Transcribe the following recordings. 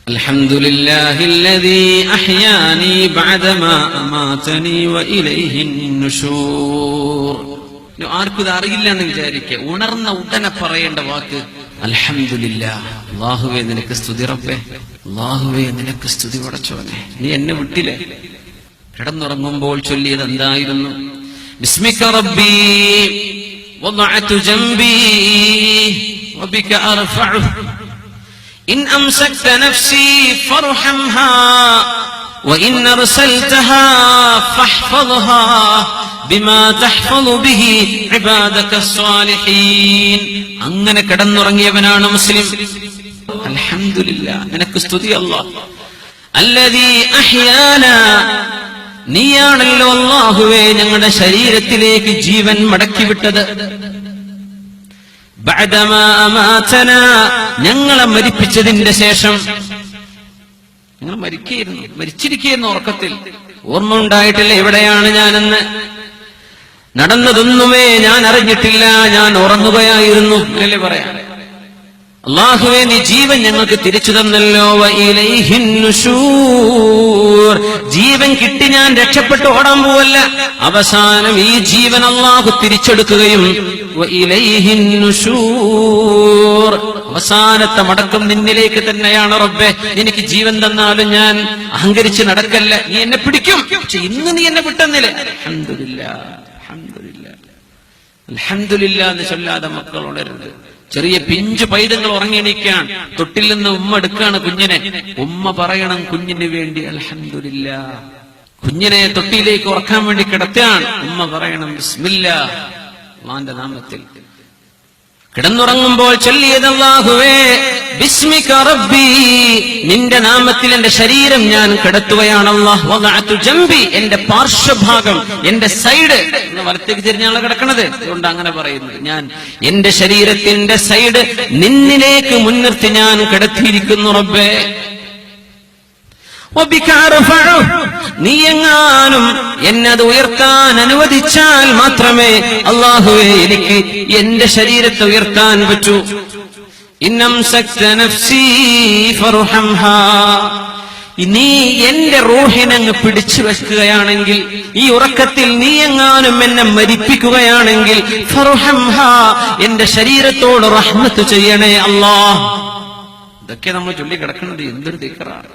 അൽഹംദുലില്ലാഹില്ലദീ അഹ്യാനി ബഅദമാ അമാതനി വഇലൈഹിൻ നുശൂർ. ആർക്കും ഇത് അറിയില്ല എന്ന് വിചാരിക്കുക. ഉണർന്ന ഉടനെ പറയേണ്ട വാക്ക് അൽഹംദുലില്ലാഹ്. അല്ലാഹുവേ നിനക്ക് സ്തുതി റബ്ബേ, അല്ലാഹുവേ നിനക്ക് സ്തുതി പടച്ചവനെ, നീ എന്നെ വിട്ടില്ലേ. കിടന്നുറങ്ങുമ്പോൾ ചൊല്ലിയത് എന്തായിരുന്നു? ബിസ്മിക റബ്ബി വദഅതു ജംബി വബിക അർഫഉ ഇൻ അംസക്ത നഫ്സി ഫർഹംഹാ വഇൻ അർസൽതഹാ ഫഹ്ഫദ്ഹാ ബിമാ തഹ്ഫളു ബിഹി ഇബാദക സ്വാലിഹീൻ. അങ്ങനെ കിടന്നുറങ്ങിയവനാണ് മുസ്ലിം. അൽഹംദുലില്ലാഹ്, നിനക്ക് സ്തുതി അല്ലാഹ്. അല്ലദീ അഹ്യാനാ, നീയാണല്ലോ അല്ലാഹുവേ ഞങ്ങളുടെ ശരീരത്തിലേക്ക് ജീവൻ മടക്കിവിട്ടത്. ബഅദമാ അമാതനാ, ഞങ്ങളെ മരിപ്പിച്ചതിന്റെ ശേഷം. ഞങ്ങൾ മരിച്ചിരിക്കുന്നു ഉറക്കത്തിൽ. ഓർമ്മ ഉണ്ടായിട്ടില്ല എവിടെയാണ് ഞാനെന്ന്. നടന്നതൊന്നുമേ ഞാൻ അറിഞ്ഞിട്ടില്ല, ഞാൻ ഉറങ്ങുകയായിരുന്നു എന്നല്ലേ പറയാം. അല്ലാഹുവേ നീ ജീവൻ ഞങ്ങൾക്ക് തിരിച്ചു തന്നല്ലോ. വഇലൈഹിൻ നുശൂർ, ജീവൻ കിട്ടി ഞാൻ രക്ഷപ്പെട്ടു ഓടാൻ പോവല്ല. അവസാനം ഈ ജീവൻ അല്ലാഹു തിരിച്ചെടുക്കുകയും വഇലൈഹിൻ നുശൂർ, അവസാനത്തെ മടക്കം നിന്നിലേക്ക് തന്നെയാണ് റബ്ബേ. എനിക്ക് ജീവൻ തന്നാലും ഞാൻ അഹങ്കരിച്ച് നടക്കല്ല, നീ എന്നെ പിടിക്കും. പക്ഷെ ഇന്ന് നീ എന്നെ വിട്ടെന്നില്ലേ. അൽഹംദുലില്ലാഹ്, അൽഹംദുലില്ലാഹ്, അൽഹംദുലില്ലാഹ് എന്ന് ചൊല്ലാതെ മക്കൾ ഉണരരുത്. ചെറിയ പിഞ്ചു പൈതങ്ങൾ ഉറങ്ങിയെണീക്കാൻ തൊട്ടിൽ നിന്ന് ഉമ്മ എടുക്കാണ് കുഞ്ഞിനെ. ഉമ്മ പറയണം കുഞ്ഞിന് വേണ്ടി അൽഹംദുലില്ലാഹ്. കുഞ്ഞിനെ തൊട്ടിയിലേക്ക് ഉറക്കാൻ വേണ്ടി കിടത്താണ്. ഉമ്മ പറയണം ബിസ്മില്ലാഹ്, അല്ലാഹുവിന്റെ നാമത്തിൽ. കിടന്നുറങ്ങുമ്പോൾ ചൊല്ലിയത് അല്ലാഹുവേ ബിസ്മിക റബ്ബി, നിന്റെ നാമത്തിൽ എന്റെ ശരീരം ഞാൻ കിടത്തുകയാണ്. അല്ലാഹ് വദഅതു ജംബി, എന്റെ പാർശ്വഭാഗം, എന്റെ സൈഡ് എന്ന് വലത്തേക്ക് തിരിഞ്ഞാണ് കിടക്കണത്. അതുകൊണ്ട് അങ്ങനെ പറയുന്നത്. ഞാൻ എന്റെ ശരീരത്തിന്റെ സൈഡ് നിന്നിലേക്ക് മുൻനിർത്തി ഞാൻ കിടത്തിയിരിക്കുന്നു റബ്ബേ. നീ എങ്ങാനും എന്നത് ഉയർത്താൻ അനുവദിച്ചാൽ മാത്രമേ അല്ലാഹുവേ എനിക്ക് എന്റെ ശരീരത്തെ ഉയർത്താൻ പറ്റൂ. ഇന്നംസക്ത നഫ്സി ഫർഹംഹാ, നീ എന്റെ റൂഹിനങ്ങ് പിടിച്ചു വെക്കുകയാണെങ്കിൽ, ഈ ഉറക്കത്തിൽ നീ എങ്ങാനും എന്നെ മരിപ്പിക്കുകയാണെങ്കിൽ, ഫർഹംഹാ, എന്റെ ശരീരത്തോട് റഹ്മത്ത് ചെയ്യണേ അല്ലാഹ്. ഇതൊക്കെ നമ്മൾ ചൊല്ലി കിടക്കുന്നത് എന്തൊരു ദിക്റാണ്.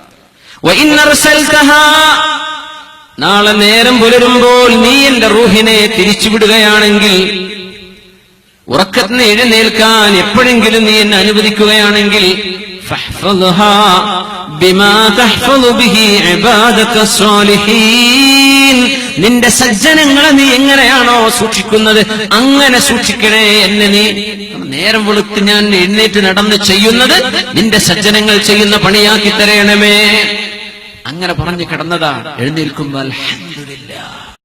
നാളെ നേരം പുലരുമ്പോൾ നീ എന്റെ റൂഹിനെ തിരിച്ചുവിടുകയാണെങ്കിൽ, ഉറക്കത്തിന് എഴുന്നേൽക്കാൻ എപ്പോഴെങ്കിലും നീ എന്നെ അനുവദിക്കുകയാണെങ്കിൽ, ഫഹ്ഫദ്ഹാ ബിമാ തഹ്ഫളു ബിഹി ഇബാദക സ്വാലിഹീൻ, നിന്റെ സജ്ജനങ്ങളെ നീ എങ്ങനെയാണോ സൂക്ഷിക്കുന്നത് അങ്ങനെ സൂക്ഷിക്കണേ എന്നെ. നീ നേരം വെളുത്ത് ഞാൻ എഴുന്നേറ്റ് നടന്ന് ചെയ്യുന്നത് നിന്റെ സജ്ജനങ്ങൾ ചെയ്യുന്ന പണിയാക്കി തരണമേ. അങ്ങനെ പറഞ്ഞു കിടന്നതാണ്. എഴുന്നേൽക്കുമ്പോൾ അൽഹംദുലില്ലാഹ്.